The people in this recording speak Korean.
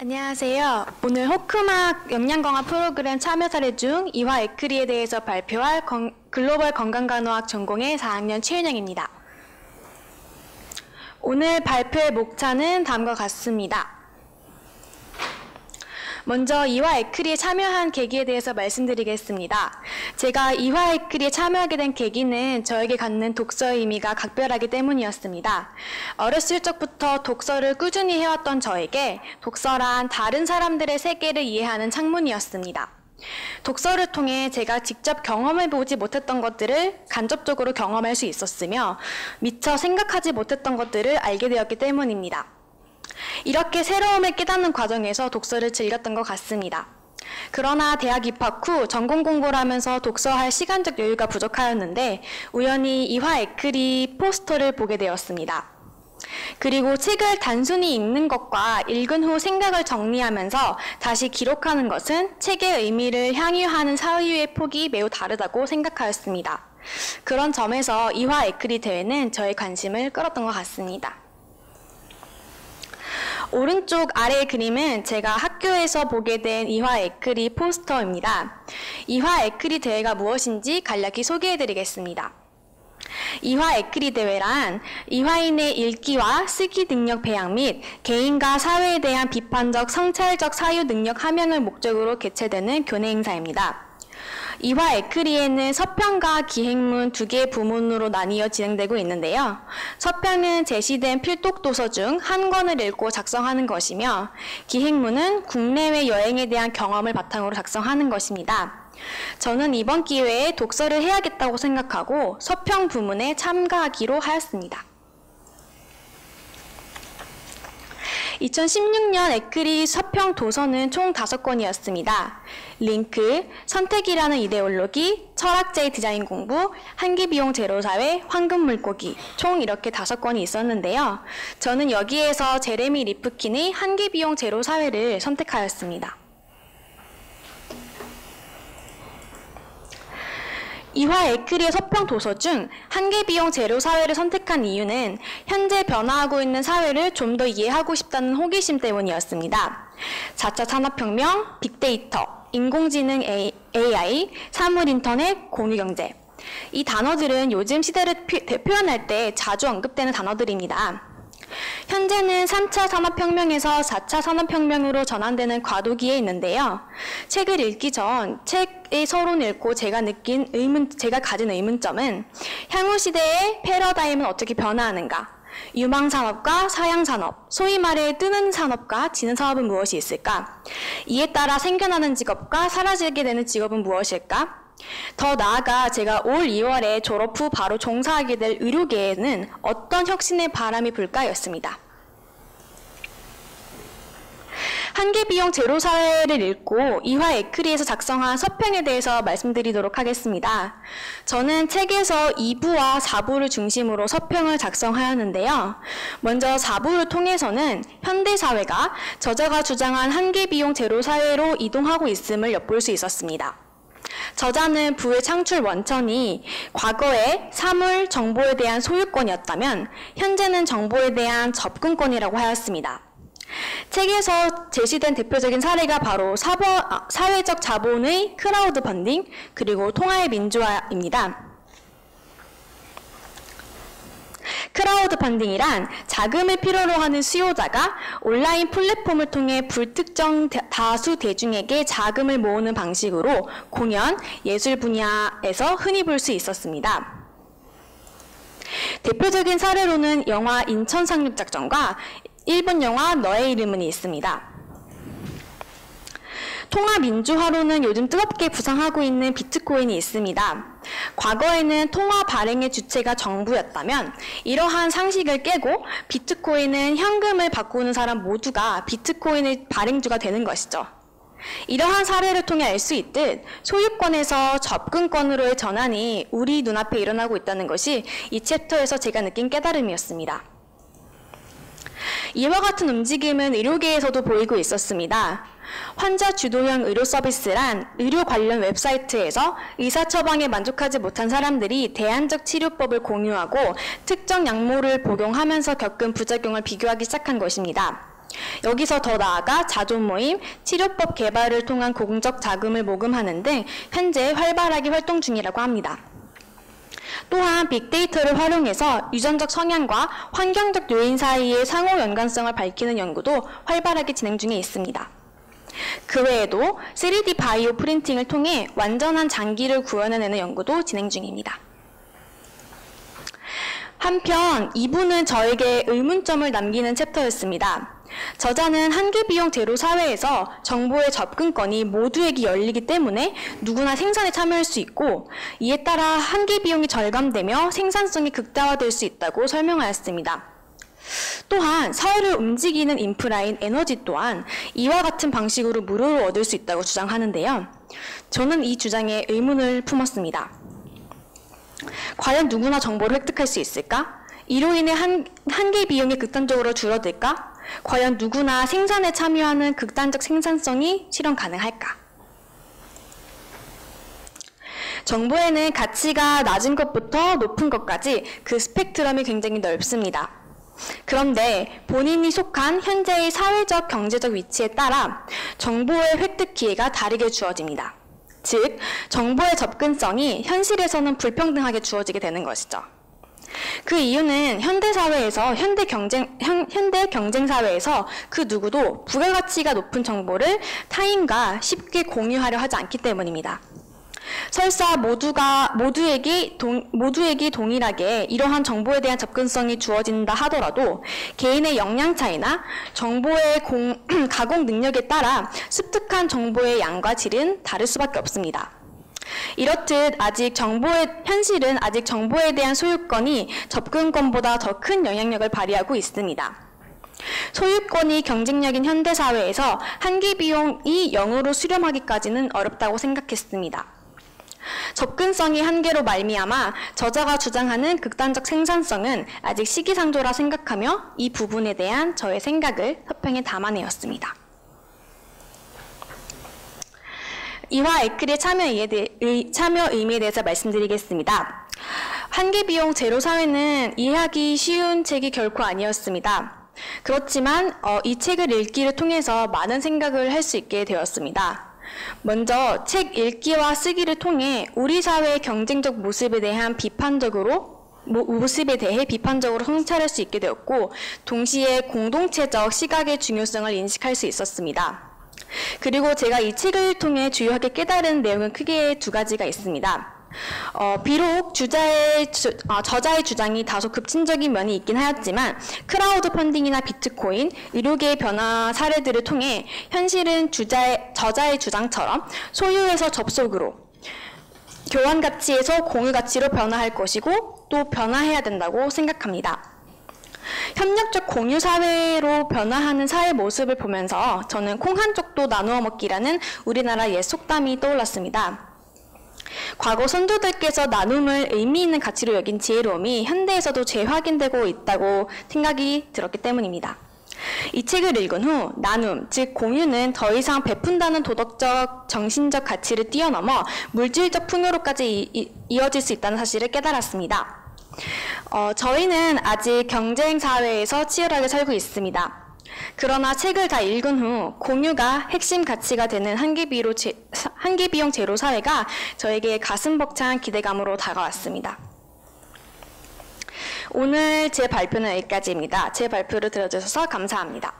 안녕하세요. 오늘 호크막 영양강화 프로그램 참여 사례 중 이화 에크리에 대해서 발표할 글로벌 건강간호학 전공의 4학년 최윤영입니다. 오늘 발표의 목차는 다음과 같습니다. 먼저 이화 에크리에 참여한 계기에 대해서 말씀드리겠습니다. 제가 이화 에크리에 참여하게 된 계기는 저에게 갖는 독서의 의미가 각별하기 때문이었습니다. 어렸을 적부터 독서를 꾸준히 해왔던 저에게 독서란 다른 사람들의 세계를 이해하는 창문이었습니다. 독서를 통해 제가 직접 경험해보지 못했던 것들을 간접적으로 경험할 수 있었으며 미처 생각하지 못했던 것들을 알게 되었기 때문입니다. 이렇게 새로움을 깨닫는 과정에서 독서를 즐겼던 것 같습니다. 그러나 대학 입학 후 전공 공부를 하면서 독서할 시간적 여유가 부족하였는데 우연히 이화 에크리 포스터를 보게 되었습니다. 그리고 책을 단순히 읽는 것과 읽은 후 생각을 정리하면서 다시 기록하는 것은 책의 의미를 향유하는 사유의 폭이 매우 다르다고 생각하였습니다. 그런 점에서 이화 에크리 대회는 저의 관심을 끌었던 것 같습니다. 오른쪽 아래의 그림은 제가 학교에서 보게 된 이화 에크리 포스터입니다. 이화 에크리 대회가 무엇인지 간략히 소개해드리겠습니다. 이화 에크리 대회란 이화인의 읽기와 쓰기 능력 배양 및 개인과 사회에 대한 비판적 성찰적 사유 능력 함양을 목적으로 개최되는 교내 행사입니다. 이화 에크리에는 서평과 기행문 두 개의 부문으로 나뉘어 진행되고 있는데요. 서평은 제시된 필독 도서 중 한 권을 읽고 작성하는 것이며 기행문은 국내외 여행에 대한 경험을 바탕으로 작성하는 것입니다. 저는 이번 기회에 독서를 해야겠다고 생각하고 서평 부문에 참가하기로 하였습니다. 2016년 에크리 서평 도서는 총 5권이었습니다. 링크, 선택이라는 이데올로기, 철학자의 디자인 공부, 한기비용 제로사회, 황금물고기 총 이렇게 5권이 있었는데요. 저는 여기에서 제레미 리프킨의 한기비용 제로사회를 선택하였습니다. 이화 에크리의 서평 도서 중 한계비용 제로 사회를 선택한 이유는 현재 변화하고 있는 사회를 좀 더 이해하고 싶다는 호기심 때문이었습니다. 4차 산업혁명, 빅데이터, 인공지능 AI, 사물인터넷, 공유경제. 이 단어들은 요즘 시대를 표현할 때 자주 언급되는 단어들입니다. 현재는 3차 산업혁명에서 4차 산업혁명으로 전환되는 과도기에 있는데요. 책을 읽기 전 책의 서론을 읽고 제가 가진 의문점은 향후 시대의 패러다임은 어떻게 변화하는가? 유망산업과 사양산업, 소위 말해 뜨는 산업과 지는 산업은 무엇이 있을까? 이에 따라 생겨나는 직업과 사라지게 되는 직업은 무엇일까? 더 나아가 제가 올 2월에 졸업 후 바로 종사하게 될 의료계에는 어떤 혁신의 바람이 불까였습니다. 한계비용 제로사회를 읽고 이화 에크리에서 작성한 서평에 대해서 말씀드리도록 하겠습니다. 저는 책에서 2부와 4부를 중심으로 서평을 작성하였는데요. 먼저 4부를 통해서는 현대사회가 저자가 주장한 한계비용 제로사회로 이동하고 있음을 엿볼 수 있었습니다. 저자는 부의 창출 원천이 과거에 사물, 정보에 대한 소유권이었다면 현재는 정보에 대한 접근권이라고 하였습니다. 책에서 제시된 대표적인 사례가 바로 사회적 자본의 크라우드 펀딩 그리고 통화의 민주화입니다. 크라우드 펀딩이란 자금을 필요로 하는 수요자가 온라인 플랫폼을 통해 불특정 다수 대중에게 자금을 모으는 방식으로 공연, 예술 분야에서 흔히 볼 수 있었습니다. 대표적인 사례로는 영화 인천 상륙작전과 일본 영화 너의 이름은이 있습니다. 통화 민주화로는 요즘 뜨겁게 부상하고 있는 비트코인이 있습니다. 과거에는 통화 발행의 주체가 정부였다면 이러한 상식을 깨고 비트코인은 현금을 바꾸는 사람 모두가 비트코인의 발행주가 되는 것이죠. 이러한 사례를 통해 알 수 있듯 소유권에서 접근권으로의 전환이 우리 눈앞에 일어나고 있다는 것이 이 챕터에서 제가 느낀 깨달음이었습니다. 이와 같은 움직임은 의료계에서도 보이고 있었습니다. 환자 주도형 의료 서비스란 의료 관련 웹사이트에서 의사 처방에 만족하지 못한 사람들이 대안적 치료법을 공유하고 특정 약물을 복용하면서 겪은 부작용을 비교하기 시작한 것입니다. 여기서 더 나아가 자존 모임, 치료법 개발을 통한 공적 자금을 모금하는 등 현재 활발하게 활동 중이라고 합니다. 또한 빅데이터를 활용해서 유전적 성향과 환경적 요인 사이의 상호 연관성을 밝히는 연구도 활발하게 진행 중에 있습니다. 그 외에도 3D 바이오 프린팅을 통해 완전한 장기를 구현해내는 연구도 진행 중입니다. 한편 2부는 저에게 의문점을 남기는 챕터였습니다. 저자는 한계비용 제로 사회에서 정보의 접근권이 모두에게 열리기 때문에 누구나 생산에 참여할 수 있고, 이에 따라 한계비용이 절감되며 생산성이 극대화될 수 있다고 설명하였습니다. 또한 사회를 움직이는 인프라인 에너지 또한 이와 같은 방식으로 무료로 얻을 수 있다고 주장하는데요. 저는 이 주장에 의문을 품었습니다. 과연 누구나 정보를 획득할 수 있을까? 이로 인해 한계 비용이 극단적으로 줄어들까? 과연 누구나 생산에 참여하는 극단적 생산성이 실현 가능할까? 정보에는 가치가 낮은 것부터 높은 것까지 그 스펙트럼이 굉장히 넓습니다. 그런데 본인이 속한 현재의 사회적, 경제적 위치에 따라 정보의 획득 기회가 다르게 주어집니다. 즉, 정보의 접근성이 현실에서는 불평등하게 주어지게 되는 것이죠. 그 이유는 현대 경쟁 사회에서 그 누구도 부가가치가 높은 정보를 타인과 쉽게 공유하려 하지 않기 때문입니다. 설사 모두에게 동일하게 이러한 정보에 대한 접근성이 주어진다 하더라도 개인의 역량 차이나 정보의 가공 능력에 따라 습득한 정보의 양과 질은 다를 수밖에 없습니다. 이렇듯 현실은 아직 정보에 대한 소유권이 접근권보다 더 큰 영향력을 발휘하고 있습니다. 소유권이 경쟁력인 현대사회에서 한계비용이 0으로 수렴하기까지는 어렵다고 생각했습니다. 접근성이 한계로 말미암아 저자가 주장하는 극단적 생산성은 아직 시기상조라 생각하며 이 부분에 대한 저의 생각을 서평에 담아내었습니다. 이화 에크리의 참여 의미에 대해서 말씀드리겠습니다. 한계비용 제로 사회는 이해하기 쉬운 책이 결코 아니었습니다. 그렇지만 이 책을 읽기를 통해서 많은 생각을 할 수 있게 되었습니다. 먼저 책 읽기와 쓰기를 통해 우리 사회의 경쟁적 모습에 대해 비판적으로 성찰할 수 있게 되었고, 동시에 공동체적 시각의 중요성을 인식할 수 있었습니다. 그리고 제가 이 책을 통해 주요하게 깨달은 내용은 크게 두 가지가 있습니다. 비록 저자의 주장이 다소 급진적인 면이 있긴 하였지만 크라우드 펀딩이나 비트코인, 의료계의 변화 사례들을 통해 현실은 저자의 주장처럼 소유에서 접속으로, 교환 가치에서 공유 가치로 변화할 것이고 또 변화해야 된다고 생각합니다. 협력적 공유 사회로 변화하는 사회 모습을 보면서 저는 콩 한 쪽도 나누어 먹기라는 우리나라 옛 속담이 떠올랐습니다. 과거 선조들께서 나눔을 의미 있는 가치로 여긴 지혜로움이 현대에서도 재확인되고 있다고 생각이 들었기 때문입니다. 이 책을 읽은 후 나눔, 즉 공유는 더 이상 베푼다는 도덕적, 정신적 가치를 뛰어넘어 물질적 풍요로까지 이어질 수 있다는 사실을 깨달았습니다. 저희는 아직 경쟁 사회에서 치열하게 살고 있습니다. 그러나 책을 다 읽은 후 공유가 핵심 가치가 되는 한계비용 제로 사회가 저에게 가슴 벅찬 기대감으로 다가왔습니다. 오늘 제 발표는 여기까지입니다. 제 발표를 들어주셔서 감사합니다.